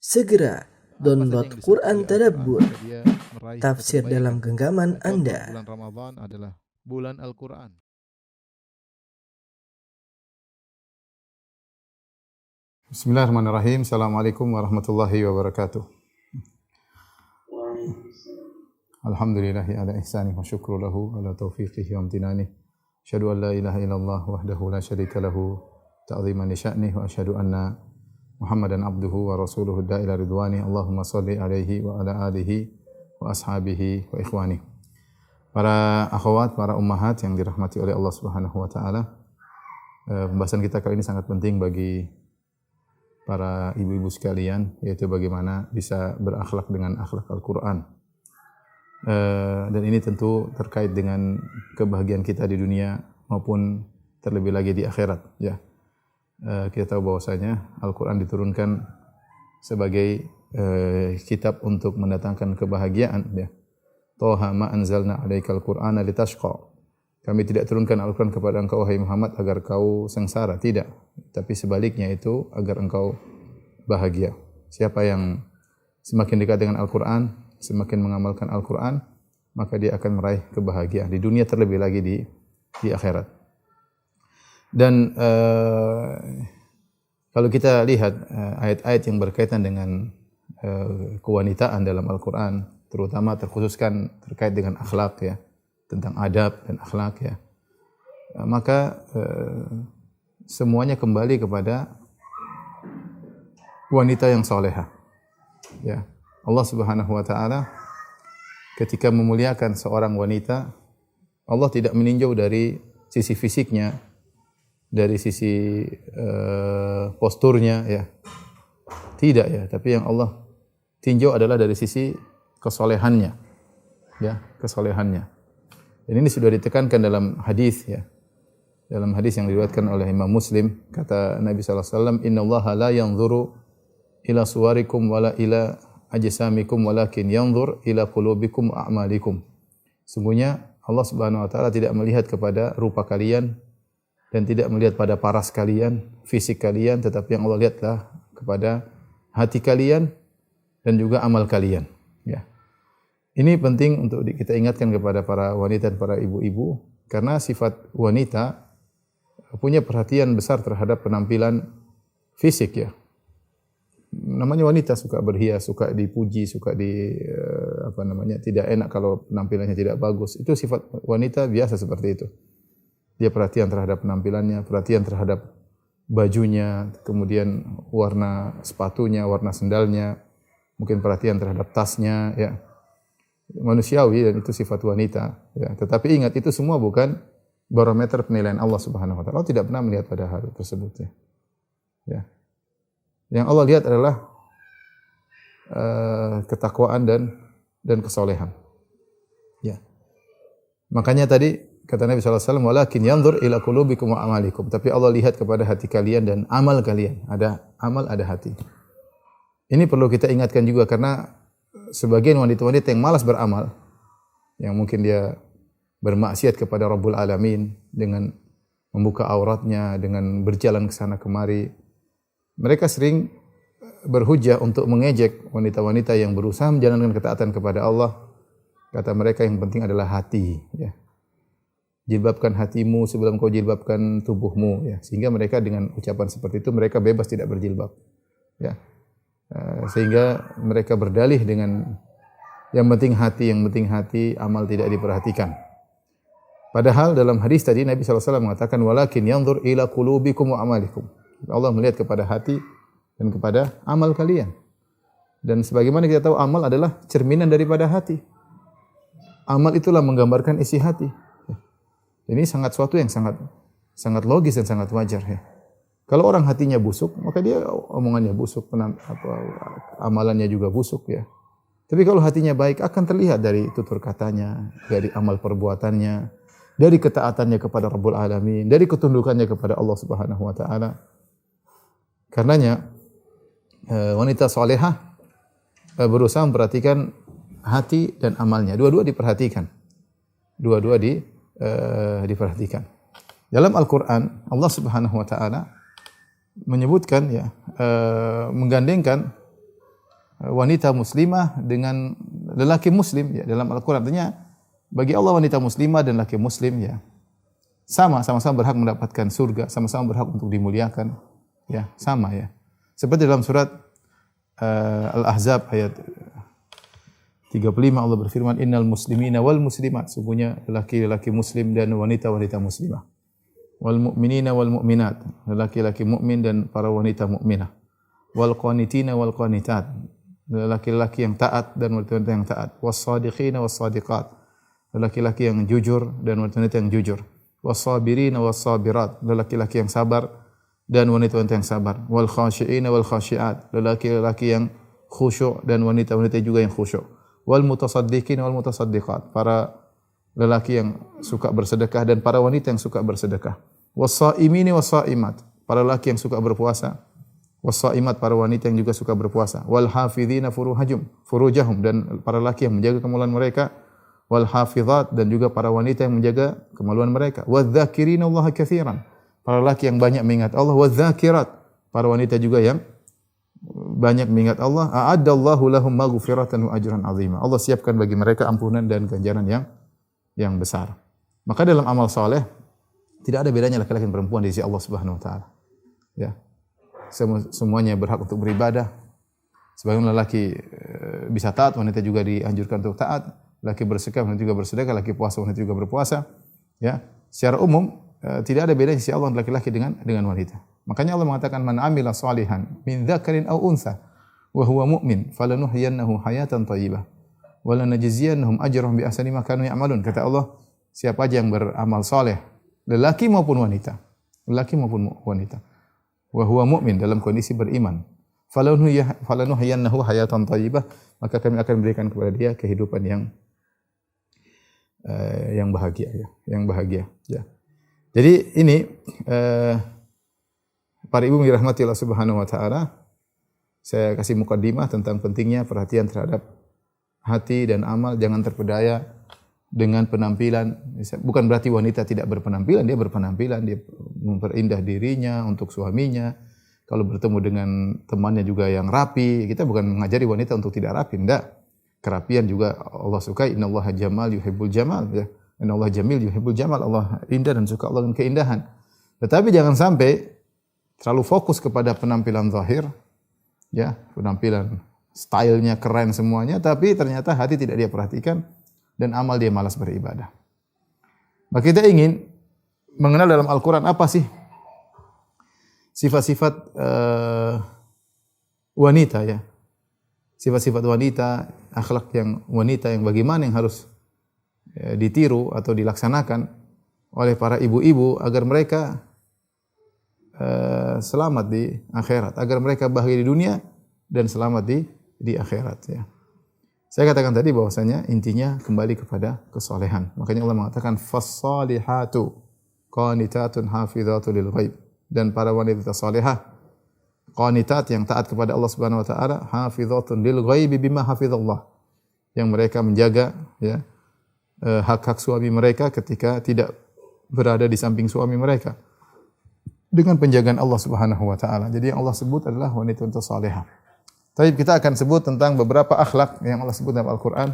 Segera download Quran Tadabbur, maka dia meraih tafsir kebaikan. dalam genggaman Contoh, Anda. bulan Ramadan adalah bulan Al-Quran. Bismillahirrahmanirrahim. Assalamualaikum warahmatullahi wabarakatuh. Alhamdulillahi ala ihsanih wa syukru lahu ala taufiqihi wa amtinanih. Asyhadu an la ilaha illallah wahdahu la syarika lahu ta'ziman li sya'nih wa asyhadu anna Muhammadan abduhu wa rasuluhu da'ila ridwani. Allahumma shalli alaihi wa ala alihi wa ashabihi wa ikhwani. Para akhwat, para ummahat yang dirahmati oleh Allah Subhanahu wa taala. Pembahasan kita kali ini sangat penting bagi para ibu-ibu sekalian, yaitu bagaimana bisa berakhlak dengan akhlak Al-Quran. Dan ini tentu terkait dengan kebahagiaan kita di dunia maupun terlebih lagi di akhirat. Ya, kita tahu bahwasanya Al-Quran diturunkan sebagai kitab untuk mendatangkan kebahagiaan. Ya, Toha ma anzalna alaikal Qur'ana litashqa. Kami tidak turunkan Al-Quran kepada engkau, wahai Muhammad, agar kau sengsara. Tidak. Tapi sebaliknya itu agar engkau bahagia. Siapa yang semakin dekat dengan Al-Quran, semakin mengamalkan Al-Quran, maka dia akan meraih kebahagiaan di dunia, terlebih lagi di akhirat. Dan kalau kita lihat ayat-ayat yang berkaitan dengan kewanitaan dalam Al-Quran, terutama terkhususkan terkait dengan akhlak, ya, tentang adab dan akhlak, ya, maka semuanya kembali kepada wanita yang salehah. Ya, Allah Subhanahu wa taala ketika memuliakan seorang wanita, Allah tidak meninjau dari sisi fisiknya, dari sisi posturnya, ya. Tidak, ya, tapi yang Allah tinjau adalah dari sisi kesolehannya. Ya, kesolehannya. Dan ini sudah ditekankan dalam hadis, ya. Dalam hadis yang diriwayatkan oleh Imam Muslim, kata Nabi sallallahu alaihi wasallam, "Innallaha la yanzuru ila suwarikum wala ila ajsamikum walakin yanzur ila qulubikum wa a'malikum." Sungguhnya Allah Subhanahu wa taala tidak melihat kepada rupa kalian dan tidak melihat pada paras kalian, fisik kalian, tetapi yang Allah lihatlah kepada hati kalian dan juga amal kalian, ya. Ini penting untuk kita ingatkan kepada para wanita dan para ibu-ibu, karena sifat wanita punya perhatian besar terhadap penampilan fisik, ya. Namanya wanita suka berhias, suka dipuji, suka tidak enak kalau penampilannya tidak bagus. Itu sifat wanita biasa seperti itu. Dia perhatian terhadap penampilannya, perhatian terhadap bajunya, kemudian warna sepatunya, warna sendalnya, mungkin perhatian terhadap tasnya, ya. Manusiawi, dan itu sifat wanita, ya. Tetapi ingat, itu semua bukan barometer penilaian Allah Subhanahu wa taala. Allah tidak pernah melihat pada hal tersebut, ya. Ya. Yang Allah lihat adalah ketakwaan dan kesolehan. Ya. Makanya tadi kata Nabi sallallahu alaihi wasallam, "Walakin yanzur ila qulubikum wa amalikum." Tapi Allah lihat kepada hati kalian dan amal kalian. Ada amal, ada hati. Ini perlu kita ingatkan juga, karena sebagian wanita-wanita yang malas beramal, yang mungkin dia bermaksiat kepada Rabbul Alamin dengan membuka auratnya, dengan berjalan ke sana kemari, mereka sering berhujah untuk mengejek wanita-wanita yang berusaha menjalankan ketaatan kepada Allah. Kata mereka, yang penting adalah hati, ya. Jilbabkan hatimu sebelum kau jilbabkan tubuhmu, ya. Sehingga mereka dengan ucapan seperti itu mereka bebas tidak berjilbab, ya. Sehingga mereka berdalih dengan yang penting hati, amal tidak diperhatikan. Padahal dalam hadis tadi Nabi sallallahu alaihi wasallam mengatakan, "Walakin yanzur ila qulubikum wa amalikum." Allah melihat kepada hati dan kepada amal kalian. Dan sebagaimana kita tahu, amal adalah cerminan daripada hati. Amal itulah menggambarkan isi hati. Ini suatu yang sangat logis dan sangat wajar, ya. Kalau orang hatinya busuk, maka dia omongannya busuk, amalannya juga busuk, ya. Tapi kalau hatinya baik, akan terlihat dari tutur katanya, dari amal perbuatannya, dari ketaatannya kepada Rabbul Alamin, dari ketundukannya kepada Allah Subhanahu wa taala. Karenanya wanita salehah berusaha memperhatikan hati dan amalnya. Dua-dua diperhatikan. Diperhatikan. Dalam Al-Qur'an Allah Subhanahu wa taala menyebutkan, ya, menggandengkan wanita muslimah dengan lelaki muslim ya dalam Al-Qur'an. Artinya bagi Allah wanita muslimah dan laki muslim ya sama-sama berhak mendapatkan surga, sama-sama berhak untuk dimuliakan ya, sama ya. Seperti dalam surat Al-Ahzab ayat 35 Allah berfirman innal muslimina wal muslimat, sungguhnya lelaki-lelaki muslim dan wanita-wanita muslimah. Wal mu'minina wal mu'minat, lelaki-lelaki mukmin dan para wanita mukminah. Wal qanitina wal qanitat, lelaki-lelaki yang taat dan wanita yang taat. Was shadiqina was shadiqat, lelaki-lelaki yang jujur dan wanita yang jujur. Was sabirina was sabirat, lelaki-lelaki yang sabar dan wanita-wanita yang sabar. Wal khashiina wal khashiat, lelaki-lelaki yang khusyuk dan wanita-wanita juga yang khusyuk. Wal mutasaddiqin wal mutasaddiqat, para lelaki yang suka bersedekah dan para wanita yang suka bersedekah. Was-shaimini was-shaimat, para lelaki yang suka berpuasa. Was-shaimat, para wanita yang juga suka berpuasa. Wal hafizina furujahum, dan para lelaki yang menjaga kemaluan mereka. Wal hafizat, dan juga para wanita yang menjaga kemaluan mereka. Wadz-dzakirina Allaha katsiran, para lelaki yang banyak mengingat Allah. Wadz-dzakirat, para wanita juga yang banyak mengingat Allah. A'addallahu lahum maghfiratan wa ajran 'azima, Allah siapkan bagi mereka ampunan dan ganjaran yang besar. Maka dalam amal saleh tidak ada bedanya laki-laki dan perempuan di sisi Allah Subhanahu wa taala. Ya. Semuanya berhak untuk beribadah. Sebagaimana lelaki bisa taat, wanita juga dianjurkan untuk taat. Laki bersedekah, wanita juga bersedekah, laki puasa, wanita juga berpuasa. Ya. Secara umum tidak ada bedanya di sisi Allah laki-laki dengan wanita. Makanya Allah mengatakan man amila salihan min dzakarin aw untha wa huwa mu'min falanuhyiyannahu hayatan thayyibah wa lanajziyannahum ajrahum bi ahsani ma kanu ya'malun. Kata Allah, siapa aja yang beramal saleh, lelaki maupun wanita, wa huwa mu'min, dalam kondisi beriman, falanuhyiyannahu hayatan thayyibah, maka kami akan berikan kepada dia kehidupan yang bahagia ya. Jadi ini para ibu yang dirahmati Allah Subhanahu wa taala, saya kasih mukadimah tentang pentingnya perhatian terhadap hati dan amal, jangan terpedaya dengan penampilan. Bukan berarti wanita tidak berpenampilan, dia berpenampilan, dia memperindah dirinya untuk suaminya. Kalau bertemu dengan temannya juga yang rapi, kita bukan mengajari wanita untuk tidak rapi, enggak. Kerapian juga Allah sukai, innallaha jamal yuhibbul jamal ya. Innallaha jamil yuhibbul jamal, Allah indah dan suka Allah dengan keindahan. Tetapi jangan sampai terlalu fokus kepada penampilan zahir, ya, penampilan stylenya keren semuanya, tapi ternyata hati tidak dia perhatikan dan amal dia malas beribadah. Maka kita ingin mengenal dalam Al-Quran apa sih sifat-sifat wanita ya, sifat-sifat wanita, akhlak yang wanita yang bagaimana yang harus ditiru atau dilaksanakan oleh para ibu-ibu agar mereka selamat di akhirat, agar mereka bahagia di dunia dan selamat di akhirat ya. Saya katakan tadi bahwasanya intinya kembali kepada kesolehan. Makanya Allah mengatakan fas-salihatu qanitatun hafizatun lil ghaib, dan para wanita salihah qanitat yang taat kepada Allah Subhanahu wa taala, hafizatun lil ghaib bima hafizallah, yang mereka menjaga ya hak-hak suami mereka ketika tidak berada di samping suami mereka dengan penjagaan Allah Subhanahu wa taala. Jadi yang Allah sebut adalah wanita salihah. Tapi kita akan sebut tentang beberapa akhlak yang Allah sebut dalam Al-Qur'an.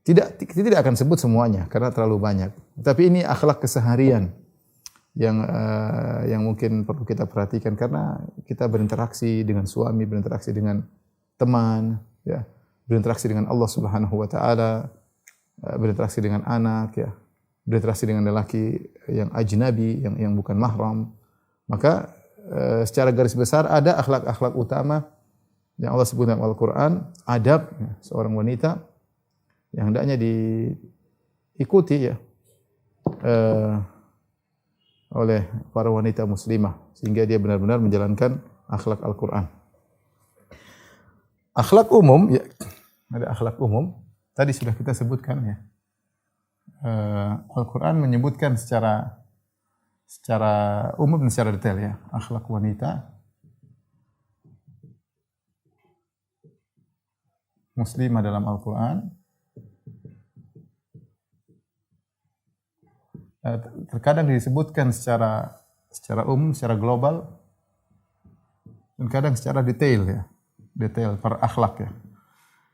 Kita tidak akan sebut semuanya karena terlalu banyak. Tapi ini akhlak keseharian yang mungkin perlu kita perhatikan karena kita berinteraksi dengan suami, berinteraksi dengan teman, ya, berinteraksi dengan Allah Subhanahu wa taala, berinteraksi dengan anak, ya, berinteraksi dengan lelaki yang ajnabi, yang bukan mahram. Maka secara garis besar ada akhlak-akhlak utama yang Allah sebut dalam Al-Quran, adab ya, seorang wanita yang hendaknya diikuti ya oleh para wanita muslimah sehingga dia benar-benar menjalankan akhlak Al-Quran. Akhlak umum ya, ada akhlak umum. Tadi sudah kita sebutkan ya. Al-Quran menyebutkan secara umum dan secara detail ya akhlak wanita muslimah dalam Al-Quran. Terkadang disebutkan secara umum, secara global, dan kadang secara detail ya. detail per akhlak ya.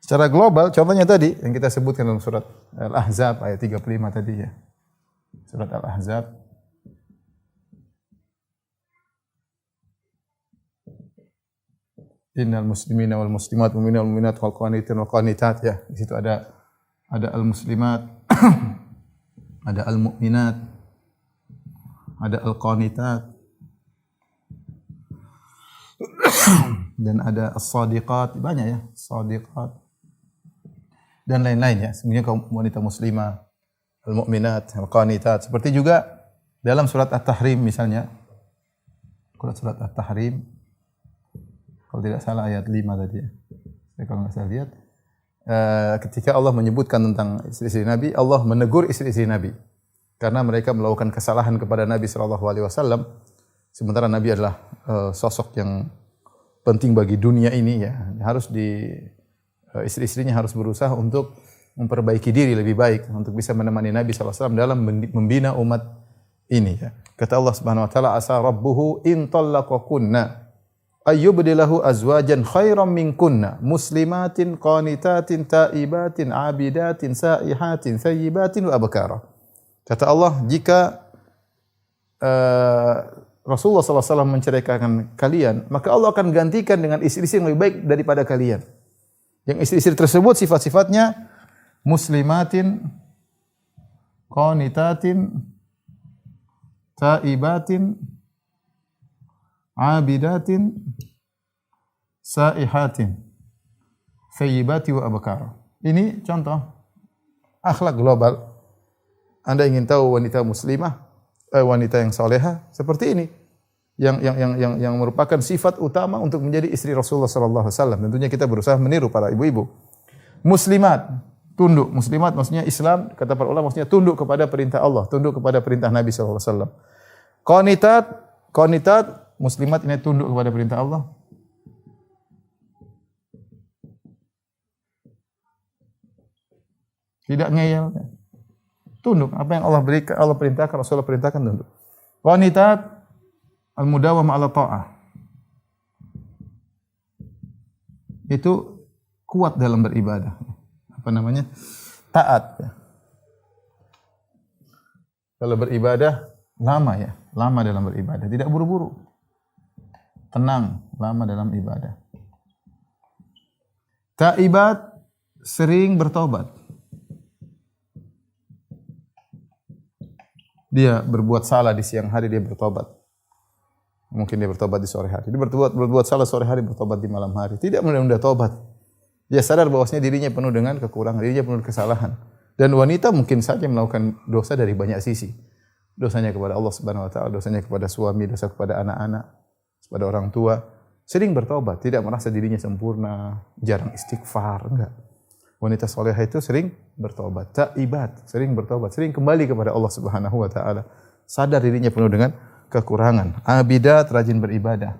Secara global, contohnya tadi yang kita sebutkan dalam surat Al-Ahzab ayat 35 tadi ya. Surat Al-Ahzab Innal muslimina wal muslimat mu'minina wal mu'minat wal qanitin wal qanitat ya. Di situ ada al-muslimat, ada al-mu'minat, ada al-qanitat dan ada as-sadiqat, banyak ya, sadiqat dan lain-lain ya. Semuanya kaum wanita muslimah, al-mu'minat, al-qanitat. Seperti juga dalam surat At-Tahrim misalnya. Surat At-Tahrim kalau tidak salah ayat 5 tadi ya. Saya kalau nggak salah lihat ketika Allah menyebutkan tentang istri-istri Nabi, Allah menegur istri-istri Nabi karena mereka melakukan kesalahan kepada Nabi sallallahu alaihi wasallam, sementara Nabi adalah sosok yang penting bagi dunia ini ya. Istri-istrinya harus berusaha untuk memperbaiki diri lebih baik untuk bisa menemani Nabi sallallahu alaihi wasallam dalam membina umat ini ya. Kata Allah Subhanahu wa taala, asa rabbuhu in talaqakunna ayyubdilahu azwajan khairam minkunna muslimatin qanitatin taibatin abidatin saihatin thayyibatin wa abkara. Kata Allah, jika Rasulullah SAW menceraikan kalian, maka Allah akan gantikan dengan istri-istri yang lebih baik daripada kalian. Yang istri-istri tersebut sifat-sifatnya muslimatin qanitatin taibatin abidatin saihatin thayyibati wa abkara. Ini contoh akhlak global. Anda ingin tahu wanita muslimah, wanita yang salehah seperti ini, yang merupakan sifat utama untuk menjadi istri Rasulullah sallallahu alaihi wasallam. Tentunya kita berusaha meniru para ibu-ibu. Muslimat, tunduk. Muslimat maksudnya Islam, kata para ulama maksudnya tunduk kepada perintah Allah, tunduk kepada perintah Nabi sallallahu alaihi wasallam. Qanitat, muslimat ini tunduk kepada perintah Allah. Tidak ngeyel. Tunduk. Apa yang Allah berikan, Allah perintahkan, Rasulullah perintahkan, tunduk. Qanitat, al-mudawamah ala ta'ah. Itu kuat dalam beribadah. Apa namanya? Taat. Kalau beribadah, lama ya. Lama dalam beribadah. Tidak buru-buru. Tenang, lama dalam ibadah. Taibat, sering bertobat. Dia berbuat salah di siang hari, dia bertobat. Mungkin dia bertobat di sore hari. Dia berbuat salah sore hari, bertobat di malam hari. Tidak menunda tobat. Dia sadar bahwasanya dirinya penuh dengan kekurangan, dirinya penuh dengan kesalahan. Dan wanita mungkin saja melakukan dosa dari banyak sisi. Dosanya kepada Allah Subhanahu wa taala, dosanya kepada suami, dosa kepada anak-anak, kepada orang tua. Sering bertobat, tidak merasa dirinya sempurna, jarang istighfar, enggak. Wanita salehah itu sering bertobat, taibat, sering bertobat, sering kembali kepada Allah Subhanahu wa taala. Sadar dirinya penuh dengan kekurangan. Abidat, rajin beribadah.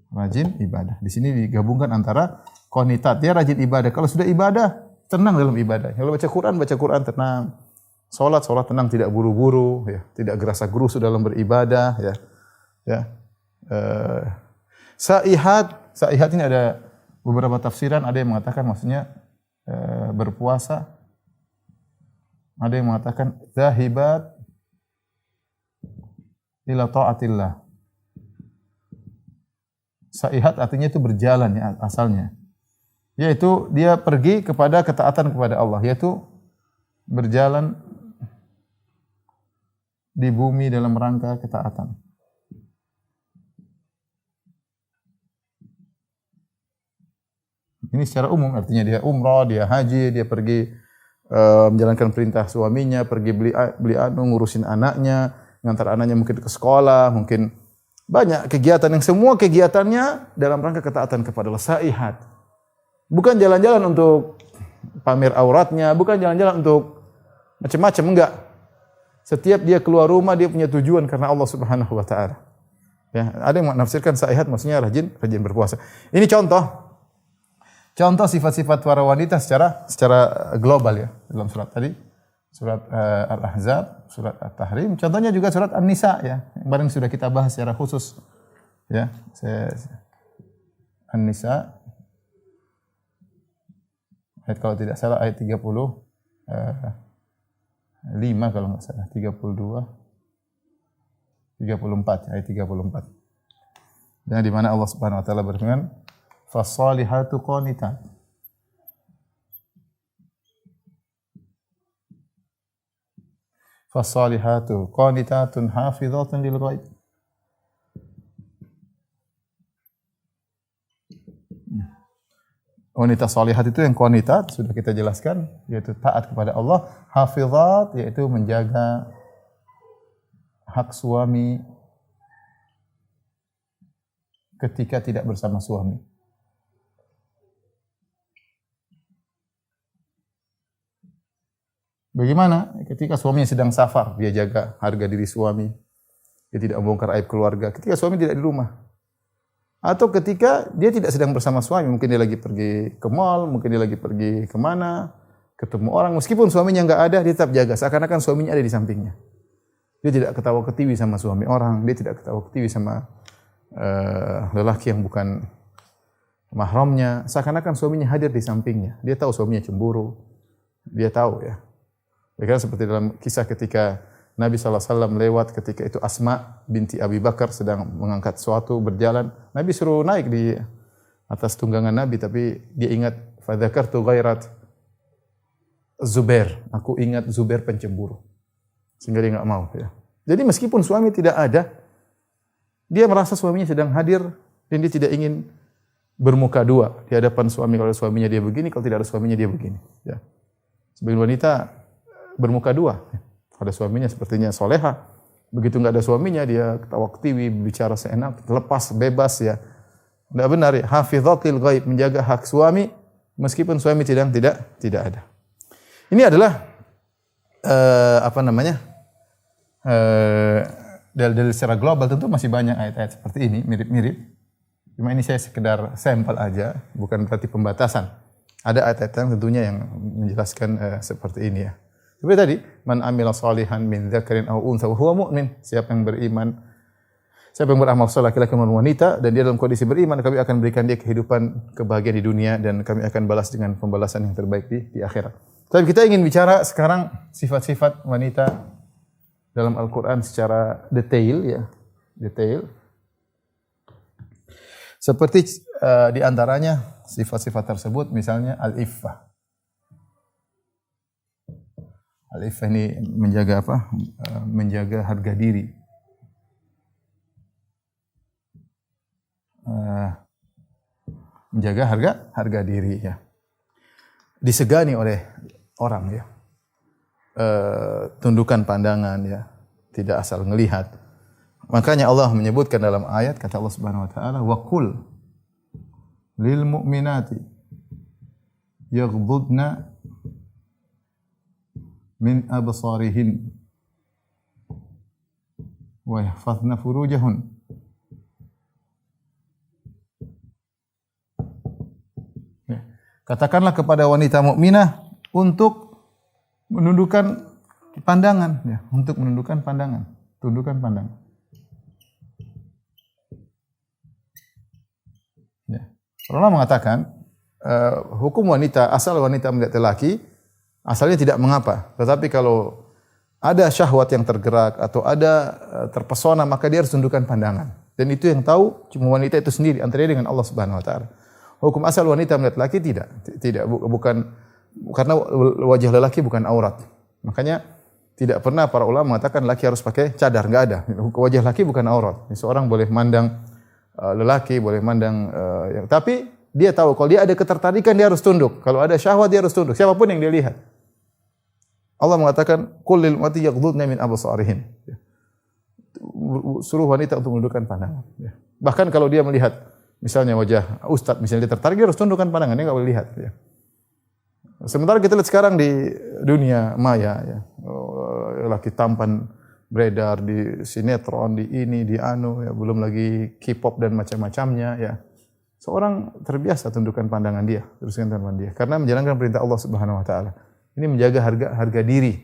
Rajin ibadah. Di sini digabungkan antara qanitat, dia rajin ibadah. Kalau sudah ibadah, tenang dalam ibadah. Kalau baca Quran tenang. Salat tenang, tidak buru-buru, ya, tidak gerasa-gerusu dalam beribadah, ya. Ya. Saihat ini ada beberapa tafsiran, ada yang mengatakan maksudnya berpuasa. Ada yang mengatakan zahibat ila taatillah. Saihat artinya itu berjalan ya asalnya. Yaitu dia pergi kepada ketaatan kepada Allah, yaitu berjalan di bumi dalam rangka ketaatan. Ini secara umum, artinya dia umrah, dia haji, dia pergi menjalankan perintah suaminya, pergi beli ngurusin anaknya, ngantar anaknya mungkin ke sekolah, mungkin banyak kegiatan yang semua kegiatannya dalam rangka ketaatan kepada Allah. Saihat. Bukan jalan-jalan untuk pamer auratnya, bukan jalan-jalan untuk macam-macam, enggak. Setiap dia keluar rumah dia punya tujuan karena Allah Subhanahu wa taala. Ya, ada yang menafsirkan saihat maksudnya rajin berpuasa. Ini contoh sifat-sifat para wanita secara global ya dalam surat tadi, surat Al-Ahzab, surat At-Tahrim. Contohnya juga surat An-Nisa ya, yang kemarin sudah kita bahas secara khusus. Ya, An-Nisa ayat kalau tidak salah ayat 5 kalau enggak salah 34 ayat 34. Dan di mana Allah Subhanahu wa taala berfirman, "Fas-salihatu qanitat." Fas-salihatu qanitatun hafizatun lil ghaib. Wanita salihat itu yang qanitat sudah kita jelaskan, yaitu taat kepada Allah, hafizat yaitu menjaga hak suami ketika tidak bersama suami. Bagaimana ketika suaminya sedang safar, dia jaga harga diri suami, dia tidak membongkar aib keluarga ketika suami tidak di rumah. Atau ketika dia tidak sedang bersama suami, mungkin dia lagi pergi ke mall, mungkin dia lagi pergi kemana, ketemu orang, meskipun suaminya enggak ada, dia tetap jaga, seakan-akan suaminya ada di sampingnya. Dia tidak ketawa ketiwi sama suami orang, dia tidak ketawa ketiwi sama lelaki yang bukan mahramnya, seakan-akan suaminya hadir di sampingnya. Dia tahu suaminya cemburu, dia tahu ya. Kan seperti dalam kisah ketika Nabi SAW lewat ketika itu Asma binti Abi Bakar sedang mengangkat sesuatu berjalan. Nabi suruh naik di atas tunggangan Nabi, tapi dia ingat fadzakartu ghairat Zubair. Aku ingat Zubair pencemburu. Sehingga dia enggak mau ya. Jadi meskipun suami tidak ada, dia merasa suaminya sedang hadir dan dia tidak ingin bermuka dua di hadapan suami. Kalau suaminya dia begini, kalau tidak ada suaminya dia begini ya. Sebagian wanita bermuka dua. Ada suaminya sepertinya soleha, begitu enggak ada suaminya dia ketawa ketiwi, bicara seenak, lepas, bebas ya. Tidak benar ya. Hafizatil ghaib, menjaga hak suami meskipun suami tidak ada. Ini adalah dalil secara global, tentu masih banyak ayat-ayat seperti ini mirip-mirip. Cuma ini saya sekedar sampel aja, bukan berarti pembatasan. Ada ayat-ayat yang tentunya yang menjelaskan seperti ini ya. Seperti tadi, man amila salihan min dzakarin aw untha wa huwa mu'min. Siapa yang beriman, siapa yang beramal saleh laki-laki maupun wanita dan dia dalam kondisi beriman, kami akan berikan dia kehidupan kebahagiaan di dunia dan kami akan balas dengan pembalasan yang terbaik di akhirat. Tapi kita ingin bicara sekarang sifat-sifat wanita dalam Al-Qur'an secara detail ya, detail. Seperti di antaranya sifat-sifat tersebut misalnya al-iffah. Al-iffah ini menjaga apa? Menjaga harga diri. Menjaga harga diri ya. Disegani oleh orang ya. Tundukan pandangan ya, tidak asal ngelihat. Makanya Allah menyebutkan dalam ayat, kata Allah Subhanahu wa taala, wa qul lil mu'minati yaghdudna min absarihin wa yahfazna furujahun. Katakanlah kepada wanita mukminah untuk menundukkan pandangan ya, untuk menundukkan pandangan, tundukkan pandangan. Ya. Allah mengatakan hukum wanita, asal wanita melihat lelaki asalnya tidak mengapa, tetapi kalau ada syahwat yang tergerak atau ada terpesona, maka dia harus tundukkan pandangan. Dan itu yang tahu cuma wanita itu sendiri, antara dia dengan Allah Subhanahu wa taala. Hukum asal wanita melihat lelaki tidak bukan karena wajah lelaki bukan aurat. Makanya tidak pernah para ulama mengatakan lelaki harus pakai cadar, enggak ada. Wajah lelaki bukan aurat. Seorang boleh mandang lelaki, boleh mandang tapi dia tahu kalau dia ada ketertarikan dia harus tunduk. Kalau ada syahwat dia harus tunduk, siapapun yang dia lihat. Allah mengatakan qul lil mu'minati yaghdudna min absarihin. Suruh wanita untuk menundukkan pandangan. Bahkan kalau dia melihat misalnya wajah ustaz, misalnya dia tertarik, dia harus tundukkan pandangan, dia enggak boleh lihat ya. Sementara kita lihat sekarang di dunia maya ya, laki tampan beredar di sinetron, di ini, di anu ya, belum lagi K-pop dan macam-macamnya ya. Seorang terbiasa tundukkan pandangan dia, teruskan pandangan dia karena menjalankan perintah Allah Subhanahu wa taala. Ini menjaga harga diri.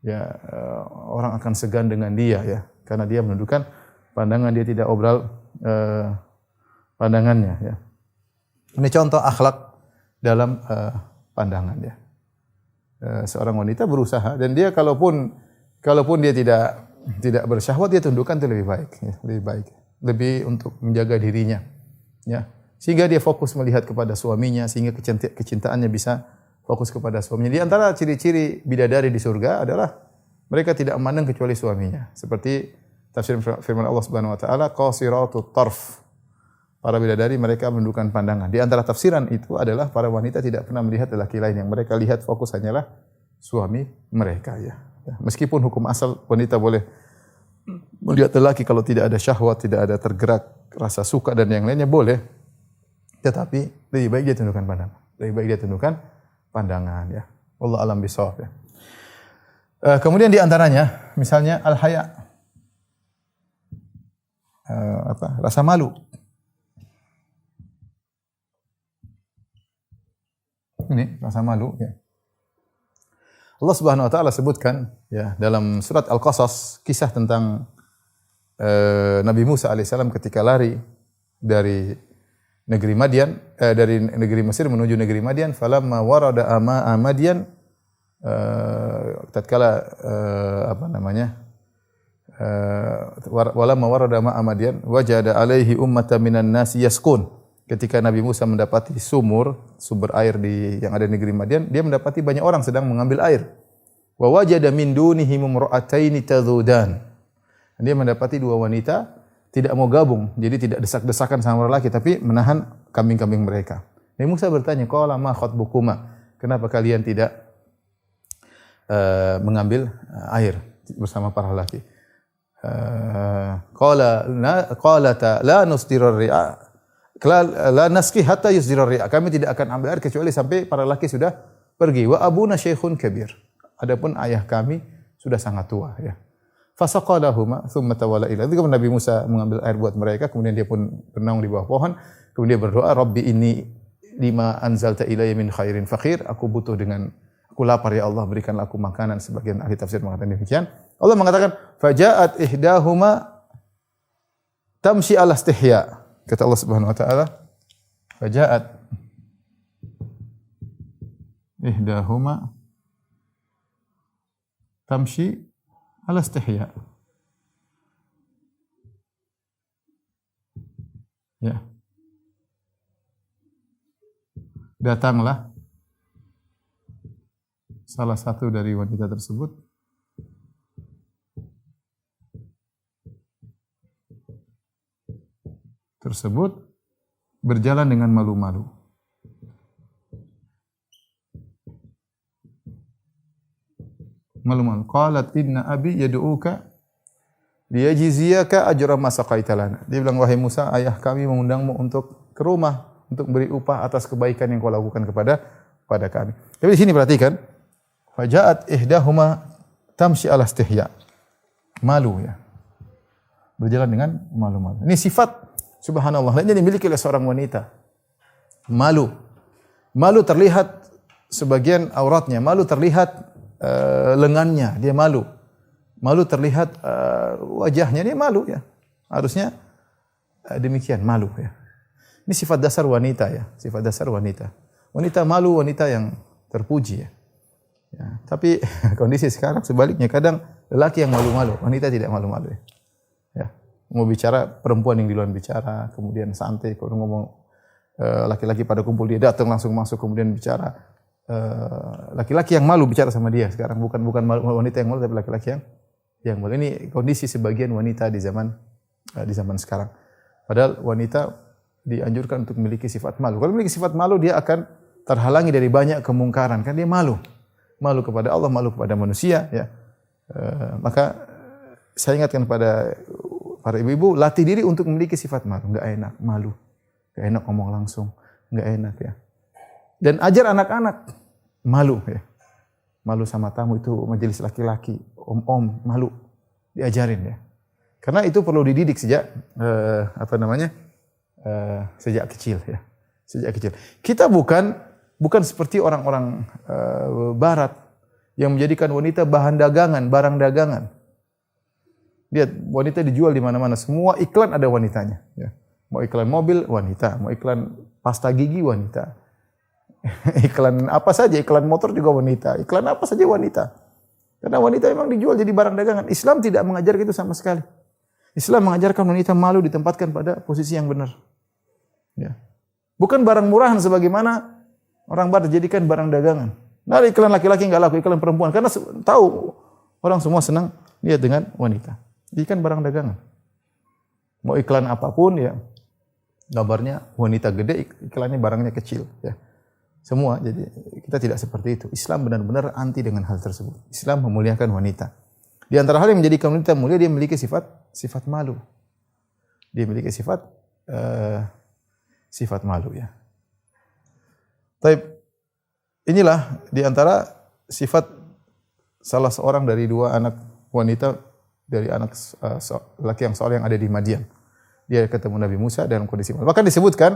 Ya, orang akan segan dengan dia ya, karena dia menundukkan pandangan, dia tidak obral pandangannya ya. Ini contoh akhlak dalam pandangan ya. Seorang wanita berusaha dan dia kalaupun dia tidak bersyahwat, dia tundukkan itu lebih baik ya, lebih baik. Lebih untuk menjaga dirinya ya. Sehingga dia fokus melihat kepada suaminya, sehingga kecintaannya bisa fokus kepada suaminya. Di antara ciri-ciri bidadari di surga adalah mereka tidak memandang kecuali suaminya. Seperti tafsir firman Allah Subhanahu wa taala, qasiratut tarf. Para bidadari mereka menundukkan pandangan. Di antara tafsiran itu adalah para wanita tidak pernah melihat lelaki lain, yang mereka lihat fokus hanyalah suami mereka ya. Meskipun hukum asal wanita boleh melihat lelaki kalau tidak ada syahwat, tidak ada tergerak rasa suka dan yang lainnya boleh. Tetapi lebih baik dia tundukkan pandangan. Lebih baik dia tundukkan pandangan ya. Wallahu a'lam bishawab ya. Kemudian di antaranya misalnya al-haya. Rasa malu. Ini rasa malu ya. Allah Subhanahu wa taala sebutkan ya dalam surat Al-Qasas kisah tentang Nabi Musa alaihissalam ketika lari dari negeri Madian, dari negeri Mesir menuju negeri Madian, falamma warada ma'a Madian, tatkala walamma warada ma'a Madian wajada alaihi ummatan minan nasi yasqun. Ketika Nabi Musa mendapati sumber air yang ada di negeri Madian, dia mendapati banyak orang sedang mengambil air. Wa wajada min dunihim imra'ataini tadhudan. Dia mendapati dua wanita tidak mau gabung, jadi tidak desak-desakan sama lelaki, tapi menahan kambing-kambing mereka. Nabi Musa bertanya, qala ma khatbukuma? Kenapa kalian tidak mengambil air bersama para lelaki? Qalata la nusdirar ri'a. La naski hatta yusdirar ri'a. Kami tidak akan ambil air kecuali sampai para lelaki sudah pergi. Wa abuna syekhun kabir. Adapun ayah kami sudah sangat tua ya. Fasaqalahuma thumma tawalla ila. Ketika Nabi Musa mengambil air buat mereka, kemudian dia pun bernaung di bawah pohon, kemudian berdoa, Rabbi inni lima anzalta ilayya min khairin faqir. Aku lapar ya Allah, berikanlah aku makanan. Sebagian ahli tafsir mengatakan demikian. Allah mengatakan, faja'at ihdahuma tamshi ala istihya. Kata Allah Subhanahu wa taala, faja'at ihdahuma tamshi ala istihya. Ya. Datanglah salah satu dari wanita tersebut berjalan dengan malu-malu. Malu-malu. Qalat inna abi yad'uka liyajziyaka ajra ma saqaita lana. Dia bilang, wahai Musa, ayah kami mengundangmu untuk ke rumah untuk beri upah atas kebaikan yang kau lakukan kepada kami. Tapi di sini perhatikan, faja'at ihdahuma tamshi ala istihya. Malu ya. Berjalan dengan malu-malu. Ini sifat subhanallah lainnya dimiliki oleh seorang wanita. Malu. Malu terlihat sebagian auratnya, malu terlihat lengannya, dia malu. Malu terlihat wajahnya, dia malu ya. Harusnya demikian, malu ya. Ini sifat dasar wanita ya, sifat dasar wanita. Wanita malu, wanita yang terpuji ya. Ya, tapi kondisi sekarang sebaliknya, kadang lelaki yang malu-malu, wanita tidak malu-malu ya. Ya. Mau bicara, perempuan yang duluan bicara, kemudian santai. Kalau ngomong laki-laki pada kumpul, dia datang langsung masuk, kemudian bicara. Laki-laki yang malu bicara sama dia sekarang, bukan wanita yang malu, tapi laki-laki yang malu. Ini kondisi sebagian wanita di zaman sekarang. Padahal wanita dianjurkan untuk memiliki sifat malu. Kalau memiliki sifat malu, dia akan terhalangi dari banyak kemungkaran. Kan dia malu. Malu kepada Allah, malu kepada manusia. Ya. Maka saya ingatkan pada para ibu-ibu, latih diri untuk memiliki sifat malu. Enggak enak, malu. Enggak enak ngomong langsung. Enggak enak ya. Dan ajar anak-anak malu ya. Malu sama tamu itu majelis laki-laki, om-om, malu. Diajarin ya. Karena itu perlu dididik sejak sejak kecil ya. Sejak kecil. Kita bukan seperti orang-orang barat yang menjadikan wanita bahan dagangan, barang dagangan. Lihat, wanita dijual di mana-mana. Semua iklan ada wanitanya. Ya. Mau iklan mobil, wanita. Mau iklan pasta gigi wanita. Iklan apa saja, iklan motor juga wanita, iklan apa saja wanita. Karena wanita memang dijual jadi barang dagangan. Islam tidak mengajar itu sama sekali. Islam mengajarkan wanita malu ditempatkan pada posisi yang benar. Ya. Bukan barang murahan sebagaimana orang barat jadikan barang dagangan. Nah, iklan laki-laki enggak laku, iklan perempuan karena tahu orang semua senang lihat dengan wanita. Ini kan barang dagangan. Mau iklan apapun ya, gambarnya wanita gede, iklannya barangnya kecil. Ya. Semua, jadi kita tidak seperti itu. Islam benar-benar anti dengan hal tersebut. Islam memuliakan wanita. Di antara hal yang menjadikan wanita mulia, dia memiliki sifat malu. Dia memiliki sifat malu ya. Tapi inilah di antara sifat salah seorang dari dua anak wanita dari anak laki yang soleh yang ada di Madian. Dia ketemu Nabi Musa dalam kondisi malu. Bahkan disebutkan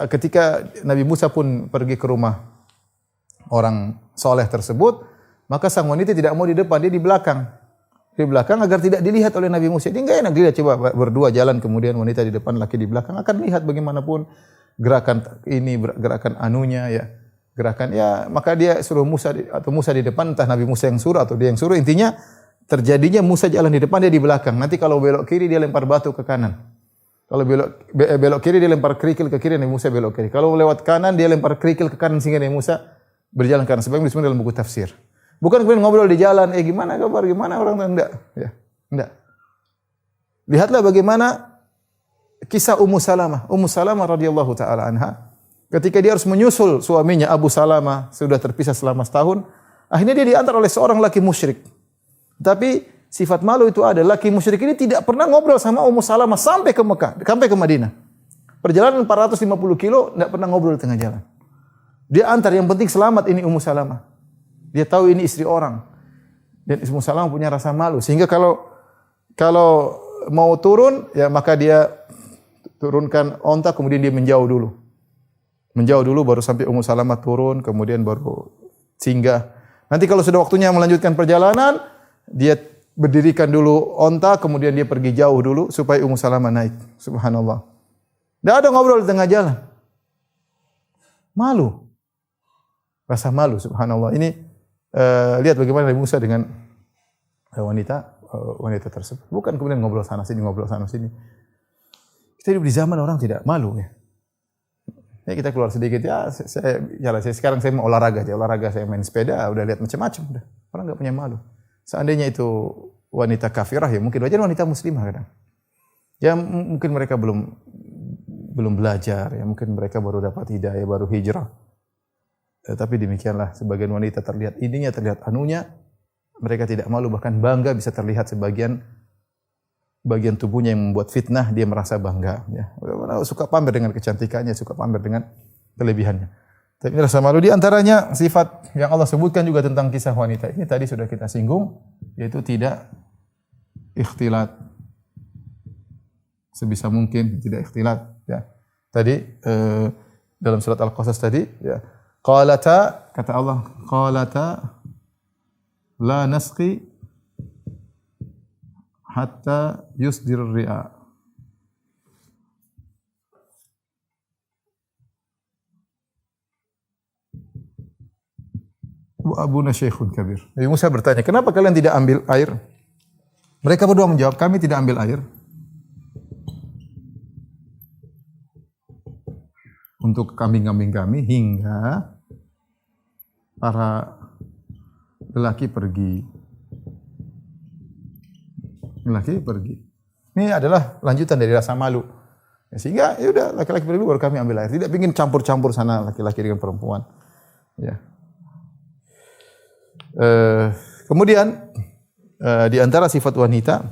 ketika Nabi Musa pun pergi ke rumah orang soleh tersebut, maka sang wanita tidak mau di depan, dia di belakang. Di belakang agar tidak dilihat oleh Nabi Musa. Ini enggak enak dilihat, coba berdua jalan kemudian wanita di depan, laki di belakang, akan lihat bagaimanapun gerakan ini, gerakan anunya ya. Gerakan ya, maka dia suruh Musa atau Musa di depan, entah Nabi Musa yang suruh atau dia yang suruh, intinya terjadinya Musa jalan di depan, dia di belakang. Nanti kalau belok kiri dia lempar batu ke kanan. Kalau belok kiri dia lempar kerikil ke kiri, Nabi Musa belok kiri. Kalau lewat kanan dia lempar kerikil ke kanan sehingga Nabi Musa berjalan ke kanan. Sebagaimana disebutkan dalam buku tafsir. Bukan kemudian ngobrol di jalan, gimana kabar, gimana orang, enggak, ya, enggak. Lihatlah bagaimana kisah Ummu Salamah. Ummu Salamah radhiyallahu taala anha, ketika dia harus menyusul suaminya Abu Salamah, sudah terpisah selama setahun, akhirnya dia diantar oleh seorang laki musyrik. Tapi sifat malu itu ada. Laki musyrik ini tidak pernah ngobrol sama Ummu Salamah sampai ke Mekah, sampai ke Madinah. Perjalanan 450 kilo, tidak pernah ngobrol di tengah jalan. Dia antar, yang penting selamat ini Ummu Salamah. Dia tahu ini istri orang. Dan Ummu Salamah punya rasa malu. Sehingga kalau mau turun, ya maka dia turunkan onta, kemudian dia menjauh dulu. Menjauh dulu, baru sampai Ummu Salamah turun, kemudian baru singgah. Nanti kalau sudah waktunya melanjutkan perjalanan, dia berdirikan dulu onta, kemudian dia pergi jauh dulu supaya Ummu Salamah naik. Subhanallah. Tidak ada ngobrol di tengah jalan. Malu. Rasa malu, subhanallah. Ini lihat bagaimana Nabi Musa dengan wanita tersebut. Bukan kemudian ngobrol sana sini, ngobrol sana sini. Kita hidup di zaman orang tidak malu ya. Ya kita keluar sedikit ya, sekarang saya mau olahraga aja, saya main sepeda, udah lihat macam-macam, udah. Orang enggak punya malu. Seandainya itu wanita kafirah ya mungkin wajar, wanita muslimah kadang. Ya mungkin mereka belum belajar, ya mungkin mereka baru dapat hidayah, baru hijrah. Tapi demikianlah sebagian wanita terlihat ininya, terlihat anunya, mereka tidak malu, bahkan bangga, bisa terlihat bagian tubuhnya yang membuat fitnah, dia merasa bangga. Ya. Suka pamer dengan kecantikannya, suka pamer dengan kelebihannya. Tapi rasa malu di antaranya sifat yang Allah sebutkan juga tentang kisah wanita ini tadi sudah kita singgung, yaitu tidak ikhtilat. Sebisa mungkin tidak ikhtilat. Ya. Tadi dalam surat Al-Qasas tadi, ya. Qalata, kata Allah, qalata la nasqi hatta yusdir ri'a. Wa abuna syekhun kabir. Nabi Musa bertanya, kenapa kalian tidak ambil air? Mereka berdua menjawab, kami tidak ambil air untuk kambing-kambing kami hingga para lelaki pergi. Ini adalah lanjutan dari rasa malu. Ya, sehingga ya udah laki-laki pergi baru kami ambil air. Tidak ingin campur-campur sana laki-laki dengan perempuan. Ya. Kemudian di antara sifat wanita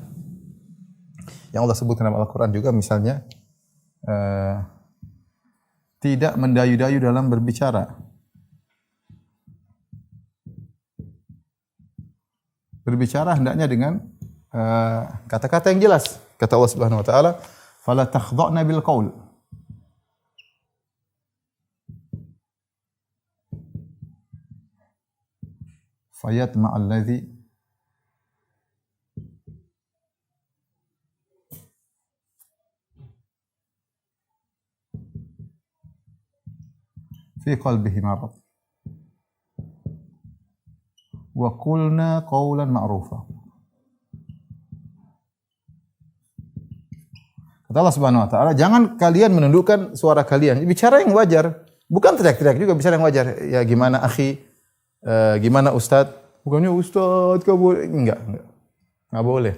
yang Allah sebutkan dalam Al-Quran juga misalnya tidak mendayu-dayu dalam berbicara. Berbicara hendaknya dengan kata-kata yang jelas. Kata Allah Subhanahu wa taala, "Fala takhdha'na bil qaul." Fayatma'al ladzi fi qalbihi marad wa qulna qawlan ma'rufa. Kata Allah Subhanahu wa taala, jangan kalian menundukkan suara kalian. Bicara yang wajar, bukan teriak-teriak juga, bicara yang wajar. Ya gimana akhi? Gimana ustaz? Bukannya ustaz kamu enggak. Enggak boleh.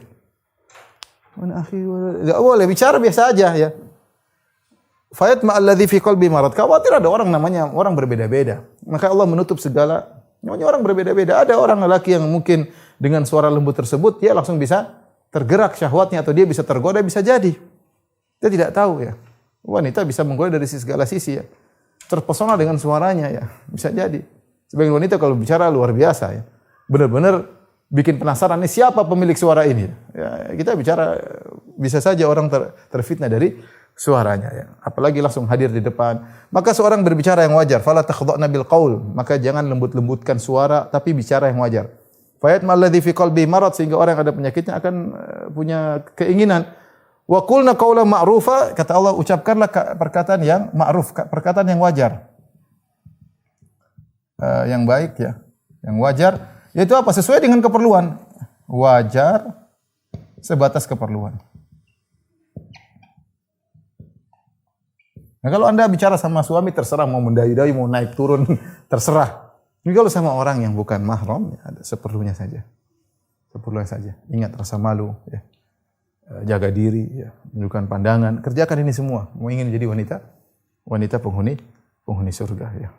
Mana akhi? Enggak boleh, bicara biasa aja ya. Fayat ma'alladzi fi qalbi marad. Khawatir ada orang namanya orang berbeda-beda. Maka Allah menutup segala namanya orang berbeda-beda. Ada orang lelaki yang mungkin dengan suara lembut tersebut dia langsung bisa tergerak syahwatnya atau dia bisa tergoda, bisa jadi. Kita tidak tahu ya. Wanita bisa menggoda dari segala sisi ya. Terpesona dengan suaranya ya, bisa jadi. Sebagian wanita kalau bicara luar biasa ya. Benar-benar bikin penasaran nih siapa pemilik suara ini. Ya, kita bicara bisa saja orang terfitnah dari suaranya ya. Apalagi langsung hadir di depan. Maka seorang berbicara yang wajar, fala takhdha'na bil qaul, maka jangan lembut-lembutkan suara tapi bicara yang wajar. Fayat malladzi fi qalbi marad, sehingga orang yang ada penyakitnya akan punya keinginan. Wa qulna qawlan ma'rufa, kata Allah, ucapkanlah perkataan yang ma'ruf, perkataan yang wajar. Yang baik ya, yang wajar, yaitu apa? Sesuai dengan keperluan. Wajar sebatas keperluan. Nah, kalau Anda bicara sama suami terserah mau mendayu-dayu, mau naik turun, terserah. Ini kalau sama orang yang bukan mahram, ya, ada seperlunya saja. Seperlunya saja. Ingat rasa malu, ya. Jaga diri, ya. Menunjukkan pandangan, kerjakan ini semua. Mau ingin jadi wanita penghuni surga, ya.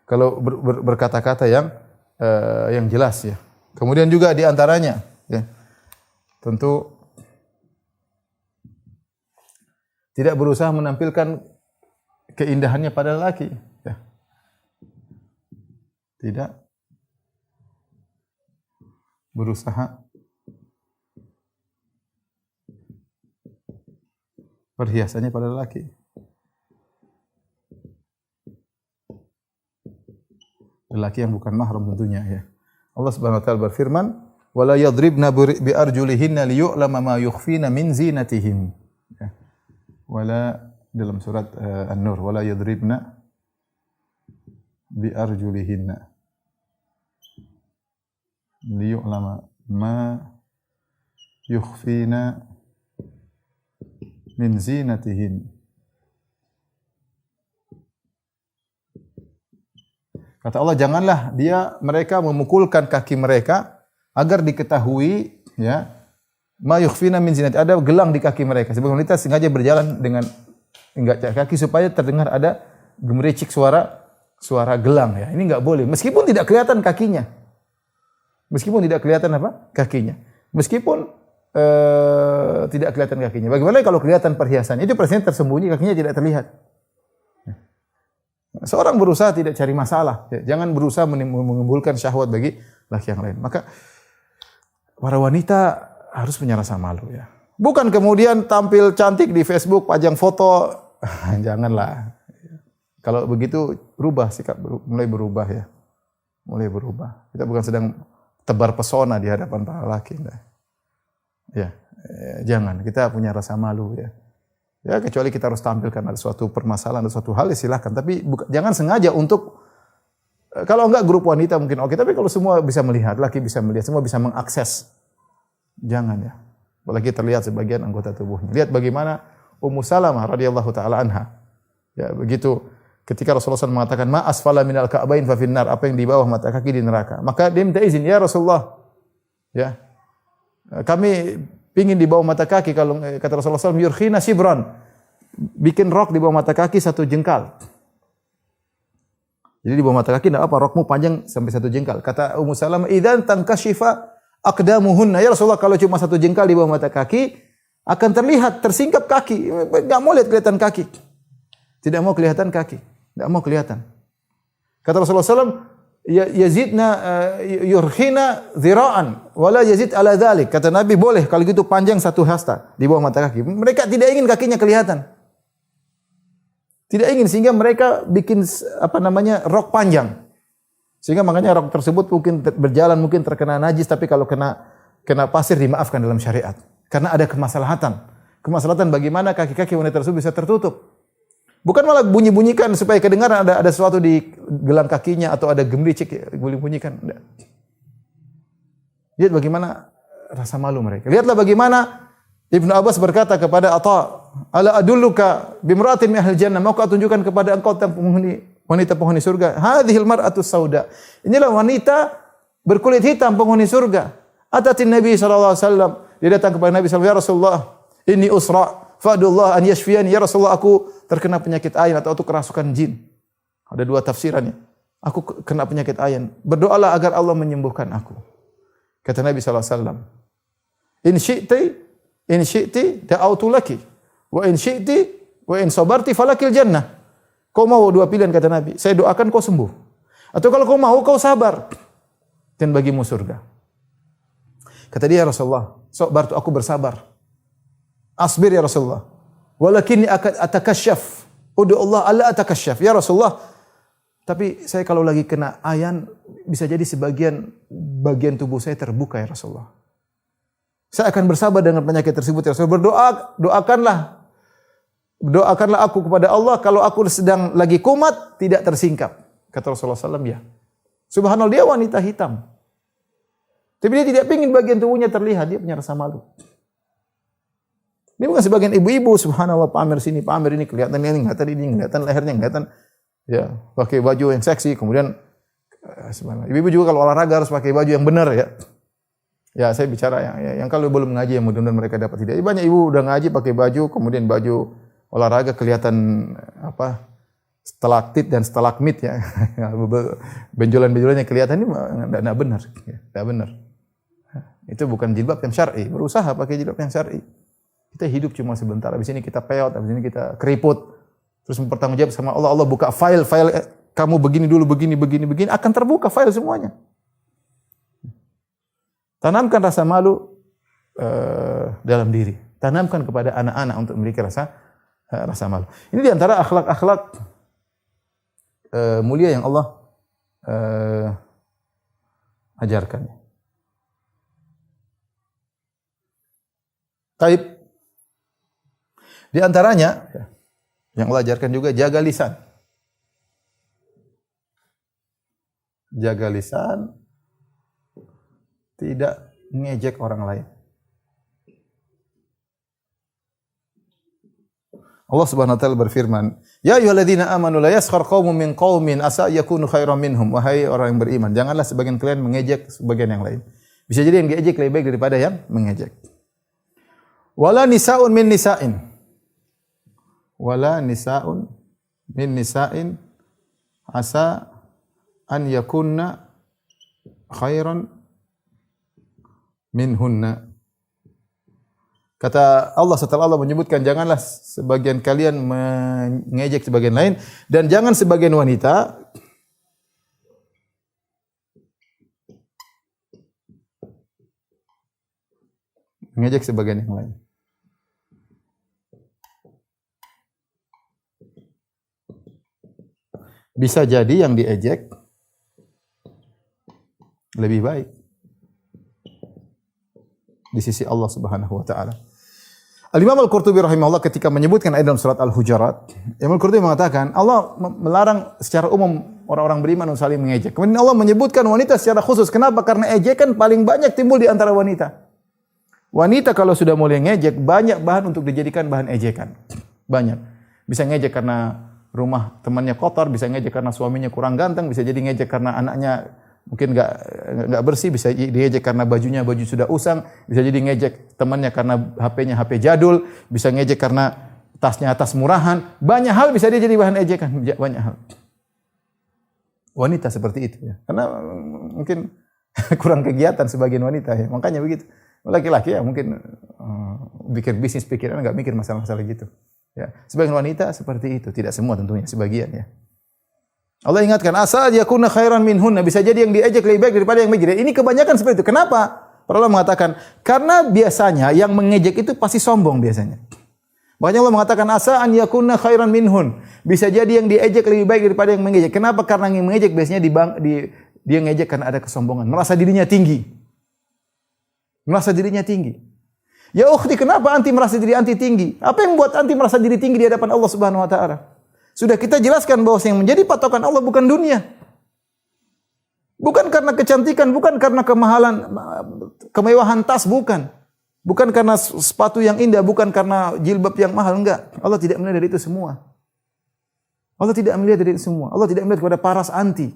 Kalau berkata-kata yang jelas, ya. Kemudian juga di antaranya, ya, tentu tidak berusaha menampilkan keindahannya pada lelaki, ya. Tidak berusaha perhiasannya pada lelaki. Lelaki yang bukan mahram tentunya ya. Allah Subhanahu wa taala berfirman, "Wala yadribna bi arjulihinna liyu'lama ma yukhfina min zinatihim." Ya. Wala dalam surat An-Nur, "Wala yadribna bi arjulihinna liyu'lama ma yukhfina min zinatihin." Kata Allah, janganlah mereka memukulkan kaki mereka agar diketahui ya ma yukhfina min zinati, ada gelang di kaki mereka. Sebagian wanita sengaja berjalan dengan enggak kaki supaya terdengar ada gemericik suara gelang ya. Ini enggak boleh meskipun tidak kelihatan kakinya. Meskipun tidak kelihatan apa? Kakinya. Meskipun tidak kelihatan kakinya. Bagaimana kalau kelihatan perhiasannya? Itu perhiasan tersembunyi, kakinya tidak terlihat. Seorang berusaha tidak cari masalah. Jangan berusaha menimbulkan syahwat bagi laki yang lain. Maka para wanita harus punya rasa malu ya. Bukan kemudian tampil cantik di Facebook, pajang foto. Janganlah. Kalau begitu berubah sikap, mulai berubah ya. Mulai berubah. Kita bukan sedang tebar pesona di hadapan para laki. Ya, jangan. Kita punya rasa malu ya. Ya, kecuali kita harus tampilkan ada suatu permasalahan, ada suatu hal, ya silahkan. Tapi jangan sengaja untuk, kalau enggak grup wanita mungkin oke, tapi kalau semua bisa melihat, laki bisa melihat, semua bisa mengakses. Jangan ya. Apalagi terlihat sebagian anggota tubuhnya. Lihat bagaimana Ummu Salamah radhiyallahu taala anha. Ya, begitu ketika Rasulullah SAW mengatakan ma asfala minal ka'bain fa finnar, apa yang di bawah mata kaki di neraka. Maka dia minta izin, ya Rasulullah. Ya. Kami pingin di bawah mata kaki, kalau kata Rasulullah SAW, yurkhina shibran, bikin rok di bawah mata kaki 1 jengkal. Jadi di bawah mata kaki tidak apa, rokmu panjang sampai 1 jengkal. Kata Ummu Salamah, idzan tankashifa aqdamuhunna, ya Rasulullah, kalau cuma 1 jengkal di bawah mata kaki akan terlihat, tersingkap kaki, enggak mau lihat kelihatan kaki. Tidak mau kelihatan kaki, enggak mau kelihatan. Kata Rasulullah SAW, yazidna yurkhina dhira'an wala yazid ala dzalik. Kata Nabi, boleh kalau gitu panjang 1 hasta di bawah mata kaki. Mereka tidak ingin kakinya kelihatan. Tidak ingin, sehingga mereka bikin rok panjang. Sehingga makanya rok tersebut mungkin berjalan, mungkin terkena najis, tapi kalau kena pasir dimaafkan dalam syariat. Karena ada kemaslahatan. Kemaslahatan bagaimana kaki-kaki wanita tersebut bisa tertutup. Bukan malah bunyi-bunyikan supaya kedengaran ada sesuatu di gelang kakinya atau ada gemericik bunyi-bunyikan. Enggak. Lihat bagaimana rasa malu mereka. Lihatlah bagaimana Ibnu Abbas berkata kepada Atha, "Ala adulluka bimra'atin min ahlil jannah?" Mau aku tunjukkan kepada engkau tentang wanita penghuni surga. Hadhil mar'atu sauda. Inilah wanita berkulit hitam penghuni surga. Atatin Nabi sallallahu alaihi wasallam. Dia datang kepada Nabi sallallahu alaihi wasallam, "Ya Rasulullah, inni usra, fadullah an yashfiyani." Ya Rasulullah, aku terkena penyakit ayan atau kerasukan jin. Ada dua tafsirannya. Aku kena penyakit ayan. Berdoalah agar Allah menyembuhkan aku. Kata Nabi sallallahu alaihi wasallam, In syi'ti da'autu laki wa in syi'ti wa in sabarti falakil jannah. Kau mau dua pilihan kata Nabi, saya doakan kau sembuh. Atau kalau kau mau kau sabar dan bagimu surga. Kata dia, Rasulullah, sabartu, aku bersabar. Asbir ya Rasulullah. Walakinni atakasyaf. Udu Allah alla atakasyaf. Ya Rasulullah, tapi saya kalau lagi kena ayan bisa jadi bagian tubuh saya terbuka ya Rasulullah. Saya akan bersabar dengan penyakit tersebut ya Rasulullah. Doakanlah aku kepada Allah kalau aku sedang lagi kumat tidak tersingkap. Kata Rasulullah SAW, ya. Subhanallah, dia wanita hitam. Tapi dia tidak ingin bagian tubuhnya terlihat, dia punya rasa malu. Dia bukan sebagian ibu-ibu, subhanallah, pamer sini, pamer ini, kelihatan ini, kelihatan lehernya, kelihatan ya, pakai baju yang seksi, kemudian subhanallah. Ibu-ibu juga kalau olahraga harus pakai baju yang benar ya. Ya, saya bicara yang kalau belum ngaji yang mudah-mudahan mereka dapat hidayah. Banyak ibu udah ngaji pakai baju, kemudian baju olahraga kelihatan stalaktit dan stalagmit ya. Benjolan-benjolannya kelihatan, ini enggak benar, enggak benar. Itu bukan jilbab yang syar'i. Berusaha pakai jilbab yang syar'i. Kita hidup cuma sebentar, habis ini kita peot, habis ini kita keriput. Terus bertanggung jawab sama Allah. Allah buka file kamu begini dulu, begini akan terbuka file semuanya. Tanamkan rasa malu dalam diri. Tanamkan kepada anak-anak untuk memiliki rasa malu. Ini diantara akhlak-akhlak mulia yang Allah ajarkan. Taib. Di antaranya yang Allah ajarkan juga jaga lisan. Jaga lisan, tidak ngejek orang lain. Allah Subhanahu wa taala berfirman, "Ya ayyuhalladzina amanu la yaskhar qaumun min qaumin asa yakunu khairan minhum." Wahai orang yang beriman, janganlah sebagian kalian mengejek sebagian yang lain. Bisa jadi yang diejek lebih baik daripada yang mengejek. Wala nisaun min nisa'in. Wala nisaun min nisa'in asa an yakunna khairan minhunna. Kata Allah setelah Allah menyebutkan janganlah sebagian kalian mengejek sebagian lain dan jangan sebagian wanita mengejek sebagian yang lain. Bisa jadi yang diejek lebih baik di sisi Allah Subhanahu wa taala. Al-Imam Al-Qurtubi rahimahullah ketika menyebutkan ayat dalam surat Al-Hujurat, Imam Al-Qurtubi mengatakan Allah melarang secara umum orang-orang beriman untuk saling mengejek. Kemudian Allah menyebutkan wanita secara khusus. Kenapa? Karena ejekan paling banyak timbul di antara wanita. Wanita kalau sudah mulai ngejek, banyak bahan untuk dijadikan bahan ejekan. Banyak. Bisa ngejek karena rumah temannya kotor, bisa ngejek karena suaminya kurang ganteng, bisa jadi ngejek karena anaknya mungkin enggak bersih, bisa diejek karena baju sudah usang, bisa jadi ngejek temannya karena HP-nya HP jadul, bisa ngejek karena tasnya tas murahan. Banyak hal bisa dia jadi bahan ejekan, banyak hal. Wanita seperti itu ya. Karena mungkin kurang kegiatan sebagian wanita ya. Makanya begitu. Laki-laki ya mungkin bikin bisnis pikiran enggak mikir masalah-masalah gitu. Ya, sebagian wanita seperti itu, tidak semua tentunya, sebagian ya. Allah ingatkan, asa yakuna khairan minhunna, bisa jadi yang diejek lebih baik daripada yang mengejek. Ini kebanyakan seperti itu. Kenapa? Para ulama mengatakan, karena biasanya yang mengejek itu pasti sombong biasanya. Makanya Allah mengatakan asa an yakuna khairan minhun, bisa jadi yang diejek lebih baik daripada yang mengejek. Kenapa? Karena yang mengejek biasanya dia ngejek karena ada kesombongan, merasa dirinya tinggi. Merasa dirinya tinggi. Ya ukhti, kenapa anti merasa diri anti tinggi? Apa yang membuat anti merasa diri tinggi di hadapan Allah Subhanahu wa taala? Sudah kita jelaskan bahwa yang menjadi patokan Allah bukan dunia. Bukan karena kecantikan, bukan karena kemahalan, kemewahan tas, bukan. Bukan karena sepatu yang indah, bukan karena jilbab yang mahal, enggak. Allah tidak melihat dari itu semua. Allah tidak melihat dari itu semua. Allah tidak melihat kepada paras anti.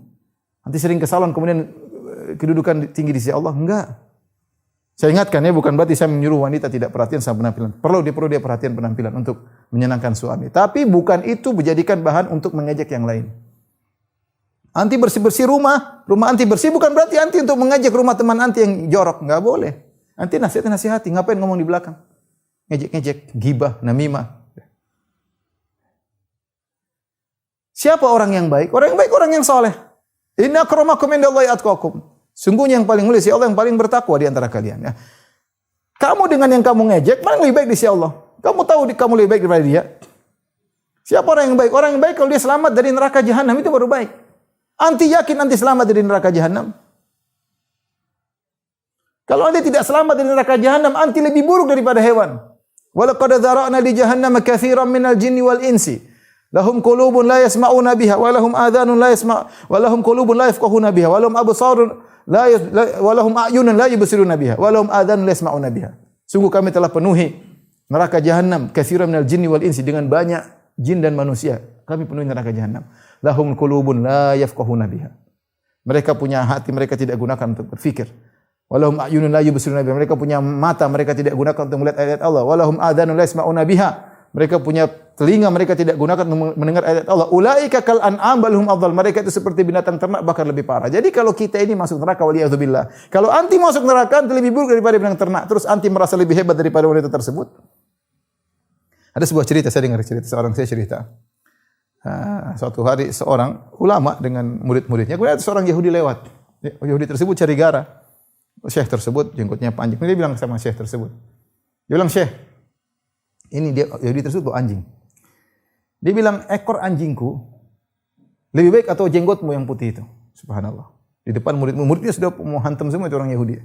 Anti sering ke salon kemudian kedudukan tinggi di sisi Allah, enggak. Saya ingatkan ya, bukan berarti saya menyuruh wanita tidak perhatian sama penampilan. Perlu dia perhatian penampilan untuk menyenangkan suami. Tapi bukan itu menjadikan bahan untuk mengejek yang lain. Anti bersih-bersih rumah anti bersih bukan berarti anti untuk mengejek rumah teman anti yang jorok, enggak boleh. Anti nasihati, ngapain ngomong di belakang? Ngejek-ngejek, gibah, namimah. Siapa orang yang baik? Orang yang baik orang yang soleh. Inna akramakum indallahi atqakum. Sungguhnya yang paling mulia si Allah yang paling bertakwa di antara kalian. Ya. Kamu dengan yang kamu ngejek, mana yang lebih baik di sisi Allah? Kamu tahu kamu lebih baik daripada dia? Siapa orang yang baik? Orang yang baik kalau dia selamat dari neraka jahanam itu baru baik. Anti yakin anti selamat dari neraka jahanam? Kalau anti tidak selamat dari neraka jahanam, anti lebih buruk daripada hewan. Walaqad dzara'na li jahannama katsiran minal jinni wal insi. Lahum qulubun la yasma'una biha wa lahum adhanun la wa lahum qulubun la yafqahuna biha wa lahum absarun wa lahum a'yunun la yubsiruna biha wa lahum adhanun la yasma'una biha. Sungguh kami telah penuhi neraka jahanam katsiran minal jinni wal insi dengan banyak jin dan manusia. Kami penuhi neraka jahanam. Lahum qulubun la yafqahuna biha. Mereka punya hati, mereka tidak gunakan untuk berfikir. Walahum a'yunun la yubsiruna biha. Mereka punya mata, mereka tidak gunakan untuk melihat ayat Allah. Walahum adhanun la yasma'una biha. Mereka punya telinga, mereka tidak gunakan untuk mendengar ayat Allah. Ulaika kal an'am bal hum adhal. Mereka itu seperti binatang ternak bahkan lebih parah. Jadi kalau kita ini masuk neraka waliyadzubillah. Kalau anti masuk neraka anti lebih buruk daripada binatang ternak, terus anti merasa lebih hebat daripada wanita tersebut. Ada sebuah cerita, saya dengar cerita seorang saya cerita. Suatu hari seorang ulama dengan murid-muridnya, kemudian ada seorang Yahudi lewat. Yahudi tersebut cari gara. Syekh tersebut jenggotnya panjang. Dia bilang sama Syekh tersebut. Dia bilang, "Syekh, ini dia Yahudi tersebut bawa anjing." Dia bilang, "Ekor anjingku lebih baik atau jenggotmu yang putih itu?" Subhanallah. Di depan muridnya sudah mau hantam semua itu orang Yahudi.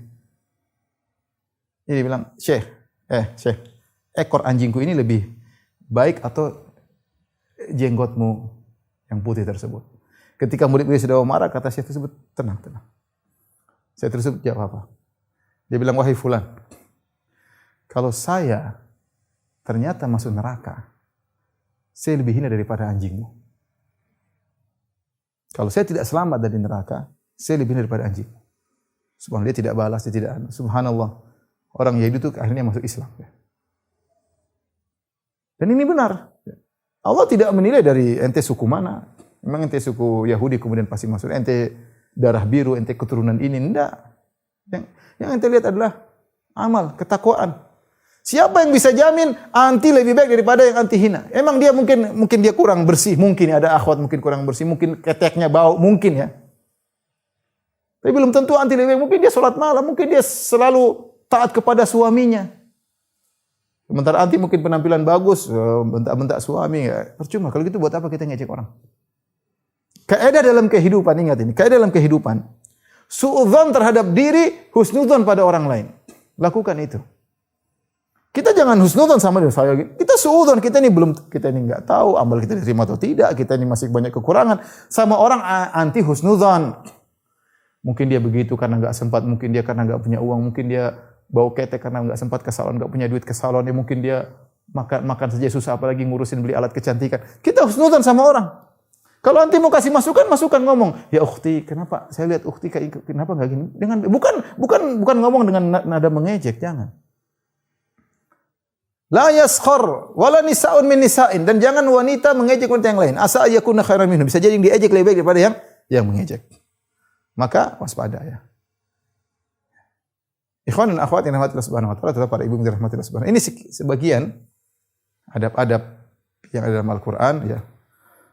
Dia bilang, Syekh, ekor anjingku ini lebih baik atau jenggotmu yang putih tersebut?" Ketika murid-murid sudah marah, kata Syekh tersebut, tenang. Syekh tersebut jawab apa? Dia bilang, "Wahai fulan, kalau saya ternyata masuk neraka, saya lebih hina daripada anjingmu. Kalau saya tidak selamat dari neraka, saya lebih hina daripada anjingmu." Subhanallah, dia tidak balas, dia tidak. Subhanallah, orang Yahudi itu akhirnya masuk Islam. Dan ini benar. Allah tidak menilai dari ente suku mana. Memang ente suku Yahudi kemudian pasti masuk. Ente darah biru, ente keturunan ini. Tidak. Yang ente lihat adalah amal, ketakwaan. Siapa yang bisa jamin anti lebih baik daripada yang anti hina? Emang dia mungkin dia kurang bersih, mungkin ada akhwat mungkin kurang bersih, mungkin keteknya bau, mungkin ya. Tapi belum tentu anti lebih baik. Mungkin dia sholat malam, mungkin dia selalu taat kepada suaminya. Sementara anti mungkin penampilan bagus, bentak-bentak suami, ya. Percuma. Kalau gitu buat apa kita ngejek orang? Kaidah dalam kehidupan, ingat ini. Kaidah dalam kehidupan. Suudzon terhadap diri, husnudzon pada orang lain. Lakukan itu. Kita jangan husnudzon sama dengan saya. Kita suudzon, kita ini enggak tahu amal kita diterima atau tidak, kita ini masih banyak kekurangan. Sama orang anti husnudzon. Mungkin dia begitu karena enggak sempat, mungkin dia karena enggak punya uang, mungkin dia bau ketek karena enggak sempat ke salon, enggak punya duit ke salon, ya mungkin dia makan saja susah apalagi ngurusin beli alat kecantikan. Kita husnudzon sama orang. Kalau anti mau kasih masukan ngomong, "Ya ukhti, kenapa saya lihat ukhti kenapa enggak gini?" Dengan bukan ngomong dengan nada mengejek, jangan. La yaskhar wala nisa'un min nisa'in, dan jangan wanita mengejek wanita yang lain. Asa yakuna khairan minhum, bisa jadi yang diejek lebih baik daripada yang mengejek. Maka waspada ya. Ikhwan dan akhwat yang dirahmati Allah Subhanahu wa taala, tetap para ibu yang dirahmati Allah Subhanahu. Ini sebagian adab-adab yang ada dalam Al-Qur'an ya.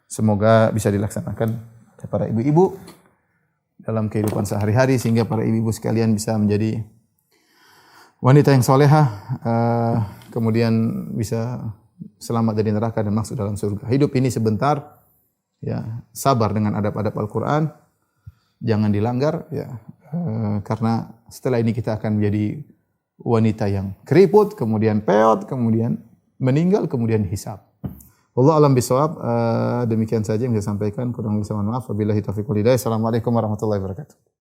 Semoga bisa dilaksanakan oleh para ibu-ibu dalam kehidupan sehari-hari sehingga para ibu-ibu sekalian bisa menjadi wanita yang solehah, kemudian bisa selamat dari neraka dan masuk dalam surga. Hidup ini sebentar, ya, sabar dengan adab-adab Al-Qur'an, jangan dilanggar, ya. Karena setelah ini kita akan menjadi wanita yang keriput, kemudian peot, kemudian meninggal, kemudian hisab. Wallahu alam bisawab. Demikian saja yang saya sampaikan. Kurang lebih mohon maaf. Wabillahi taufiq wal hidayah. Assalamualaikum warahmatullahi wabarakatuh.